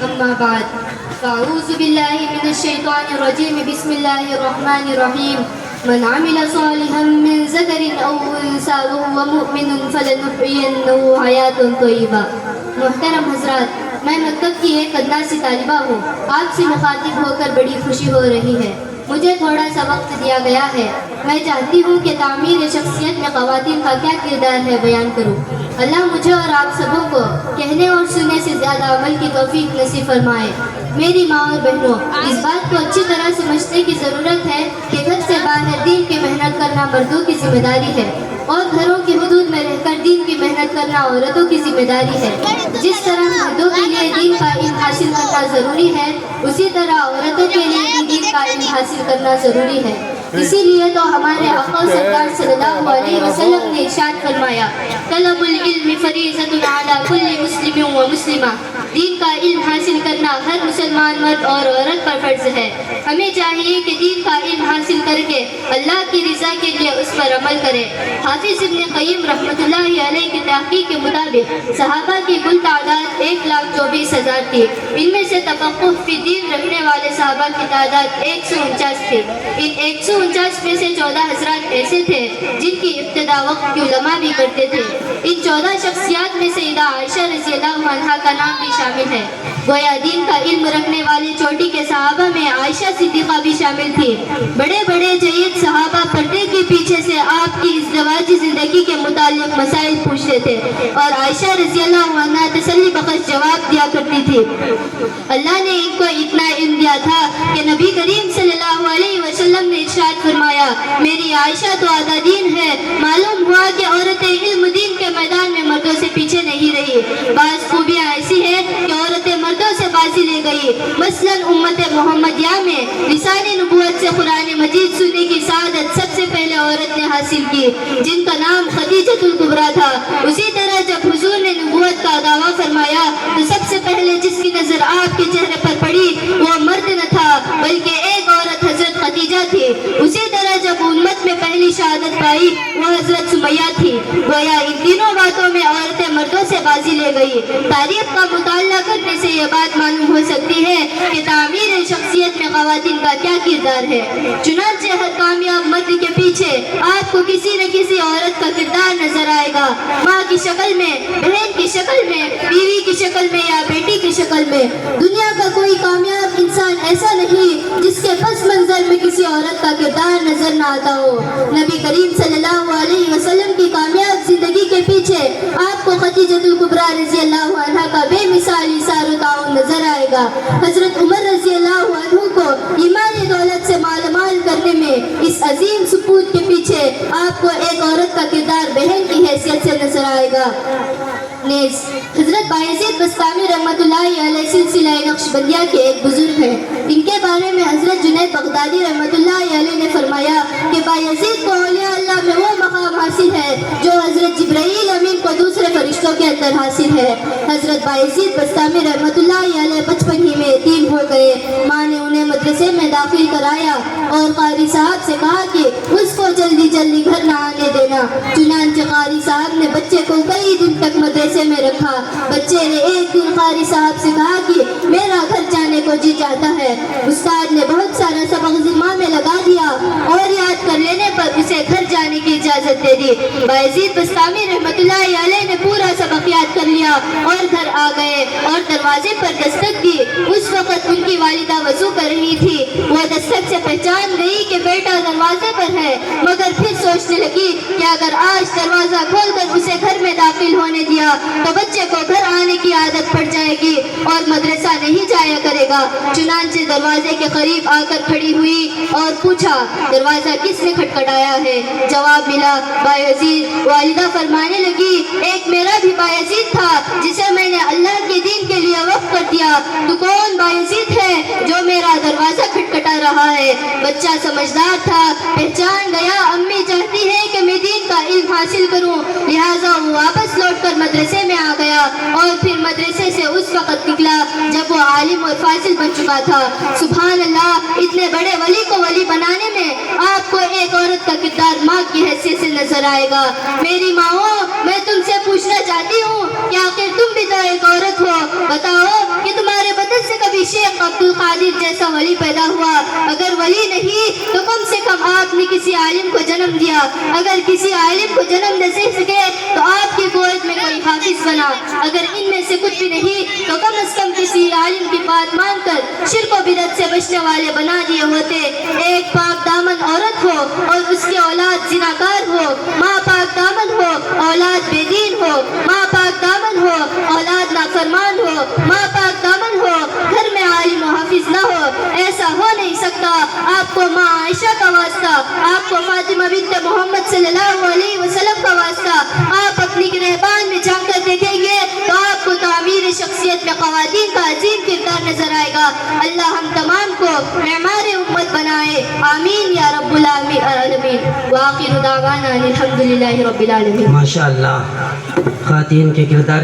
أما بعد فأعوذ بالله من الشيطان الرجيم بسم الله الرحمن الرحيم من عمل صالحا من ذكر أو أنثى وهو مؤمن فلنحيينه حياة طيبة. محترم حضرات، میں مکتب کی ایک ادنا سی طالبہ ہوں. آپ سے مخاطب ہو کر بڑی خوشی ہو رہی ہے. مجھے تھوڑا سا وقت دیا گیا ہے. میں چاہتی ہوں کہ تعمیر شخصیت میں خواتین کا کیا کردار ہے بیان کروں. اللہ مجھے اور آپ سبوں کو کہنے اور سننے سے زیادہ عمل کی توفیق نصیب فرمائے. میری ماں اور بہنوں، اس بات کو اچھی طرح سمجھنے کی ضرورت ہے کہ گھر سے باہر دین کی محنت کرنا مردوں کی ذمہ داری ہے اور گھروں کی حدود میں رہ کر دین کی محنت کرنا عورتوں کی ذمہ داری ہے. جس طرح مردوں کے لیے دین کا علم حاصل کرنا ضروری ہے، اسی طرح عورتوں کے لیے بھی دین کا علم حاصل کرنا ضروری ہے. اسی لیے تو ہمارے آقا سرکار صلی اللہ علیہ وسلم نے ارشاد فرمایا، طلب العلم فریضۃ علی کل مسلم و مسلمہ. دین کا علم حاصل کرنا ہر مسلمان مرد اور عورت پر فرض ہے. ہمیں چاہیے کہ دین کا علم حاصل کر کے اللہ کی رضا کے لیے اس پر عمل کرے. حافظ ابن قیم رحمۃ اللہ علیہ کی تحقیق کے مطابق صحابہ کی کل تعداد 1,24,000 تھی. ان میں سے تفقہ فی دین رکھنے والے صحابہ کی تعداد 149 تھی. ان 149 میں سے 14 حضرات ایسے تھے جن کی ابتدا وقت کے علماء بھی کرتے تھے. ان 14 شخصیات میں سیدہ عائشہ رضی اللہ عنہا کا نام بھی شامل ہے. گویا دین کا علم رکھنے والے چوٹی کے صحابہ میں عائشہ صدیقہ بھی شامل تھی. بڑے بڑے جید صحابہ پردے کے پیچھے سے آپ کی ازدواجی زندگی کے متعلق مسائل پوچھتے تھے اور عائشہ رضی اللہ عنہا تسلی بخش جواب دیا کرتی تھی. اللہ نے ان کو اتنا علم دیا تھا کہ نبی کریم صلی اللہ علیہ وسلم نے ارشاد فرمایا، میری عائشہ تو آدھا دین ہے. معلوم ہوا کہ عورتیں علم دین کے میدان میں مردوں سے پیچھے نہیں رہی. بعض خوبیاں ایسی ہیں کہ عورتیں مردوں سے بازی لے گئی. مثلاً امت محمدیہ میں لسان نبوت سے قرآن مجید سننے کی سعادت سب سے پہلے عورت نے حاصل کی، جن کا نام خدیجۃ الکبریٰ تھا. اسی طرح جب حضور نے نبوت کا دعویٰ فرمایا تو سب سے پہلے جس کی نظر آپ کے چہرے پر پڑی وہ مرد نہ تھا بلکہ ایک عورت حضرت خدیجہ تھی. اسی طرح جب امت میں پہلی شہادت پائی وہ حضرت سمیہ تھی. گویا ان تینوں باتوں میں عورتیں مردوں سے بازی لے گئی. تاریخ کا مطالعہ کرنے سے یہ بات معلوم ہو سکتی ہے کہ تعمیر شخصیت میں خواتین کا کیا کردار ہے. چنانچہ ہر کامیاب مرد کے پیچھے آپ کو کسی نہ کسی عورت کا کردار نظر آئے گا. ماں کی شکل میں، بہن کی شکل میں، بیوی کی شکل میں یا بیٹی کی شکل میں. دنیا کا کوئی کامیاب انسان ایسا نہیں جس کے پس منظر میں کسی عورت کا کردار نظر نہ آتا ہو. نبی کریم صلی اللہ علیہ وسلم کی کامیاب زندگی کے پیچھے آپ کو خدیجۃ الکبریٰ رضی اللہ عنہا کا بے مثال ایثار و تعاون نظر آئے گا. حضرت عمر رضی اللہ عنہ کو ایمان دولت سے مال مال کرنے میں اس عظیم سپوت کے پیچھے آپ کو ایک عورت کا کردار بہن کی حیثیت سے نظر آئے گا. نیز حضرت بایزید بستامی رحمۃ اللہ علیہ سلسلہ نقشبندیہ کے ایک بزرگ ہیں. ان کے بارے میں حضرت جنید بغدادی رحمۃ اللہ علیہ نے فرمایا کہ بایزید کو اولیاء اللہ میں وہ مقام حاصل ہے جو حضرت جبرائیل امین کو دوسرے فرشتوں کے اندر حاصل ہے. حضرت بایزید بستامی رحمۃ اللہ علیہ بچپن ہی میں یتیم ہو گئے. ماں نے انہیں مدرسے میں داخل کرایا اور قاری صاحب سے کہا کہ اس کو جلدی جلدی گھر نہ آنے دینا. چنانچہ قاری صاحب نے بچے کو کئی دن تک مدرسے میں رکھا. بچے نے ایک دن قاری صاحب سے کہا کہ میرا گھر جانے کو جی چاہتا ہے. استاد نے بہت سارا سبق ذمہ میں لگا دیا اور یاد کر لینے پر اسے گھر جانے کی اجازت دے دی. بایزید بستامی رحمۃ اللہ علیہ نے پورا سبق یاد کر لیا اور گھر آ گئے اور دروازے پر دستک دی. اس وقت ان کی والدہ وضو کر رہی تھی. وہ دستک سے پہچان گئی کہ بیٹا دروازے پر ہے، مگر پھر سوچنے لگی کہ اگر آج دروازہ کھول کر اسے گھر میں داخل ہونے دیا تو بچے کو گھر آنے کی عادت پڑ جائے گی اور مدرسہ نہیں جایا کرے گا. چنانچہ دروازے کے قریب آ کر کھڑی ہوئی اور پوچھا، دروازہ کس نے کھٹکھٹایا ہے؟ جواب ملا، بایزید. والدہ فرمانے لگی، ایک میرا بھی بایزید تھا جسے میں نے اللہ کے دین کے لیے وقف کر دیا. تو کون بایزید ہے جو میرا دروازہ کھٹکھٹا رہا ہے؟ بچہ سمجھدار تھا، پہچان گیا امی چاہتی ہے کہ میں دین کا علم حاصل کروں، لہٰذا وہ واپس لوٹ کر مدرسے میں آ گیا اور پھر مدرسے سے اس وقت نکلا جب وہ عالم اور فاضل بن چکا تھا. سبحان اللہ، اتنے بڑے ولی کو ولی بنانے میں آپ کو ایک عورت کا کردار ماں کی حیثیت سے نظر آئے گا. میری ماؤں، میں تم سے پوچھنا چاہتی ہوں کہ آخر تم بھی تو ایک عورت ہو. بتاؤ کہ تمہارے بدن جیسا ولی پیدا ہوا. اگر ولی نہیں تو کم سے کم آپ نے کسی عالم کو جنم دیا. اگر کسی عالم کو جنم نہ دے سکے تو آپ کی گود میں کوئی حافظ بنا. اگر ان میں سے کچھ بھی نہیں تو کم از کم کسی عالم کی بات مان کر شرک و بدعت سے بچنے والے بنا دیے ہوتے. ایک پاک دامن عورت ہو اور اس کی اولاد زناکار ہو, ماں پاک دامن ہو اولاد بے دین ہو, ماں پاک دامن ہو اولاد نافرمان ہو, ماں پاک دامن ہو گھر میں عالم و حافظ نہ ہو, ایسا ہو نہیں سکتا. آپ کو ماں عائشہ کا واسطہ, آپ کو فاطمہ بنت محمد صلی اللہ علیہ وسلم کا واسطہ. آپ اپنی گرہبان میں جا کر دیکھیں گے تو آپ کو تعمیر شخصیت میں خواتین کا عظیم کردار نظر آئے گا. اللہ ہم تمام کو معمار امت بنائے, آمین یا رب العالمین. وآخر دعوانا الحمدللہ رب العالمین. ماشاء اللہ, خواتین کے کردار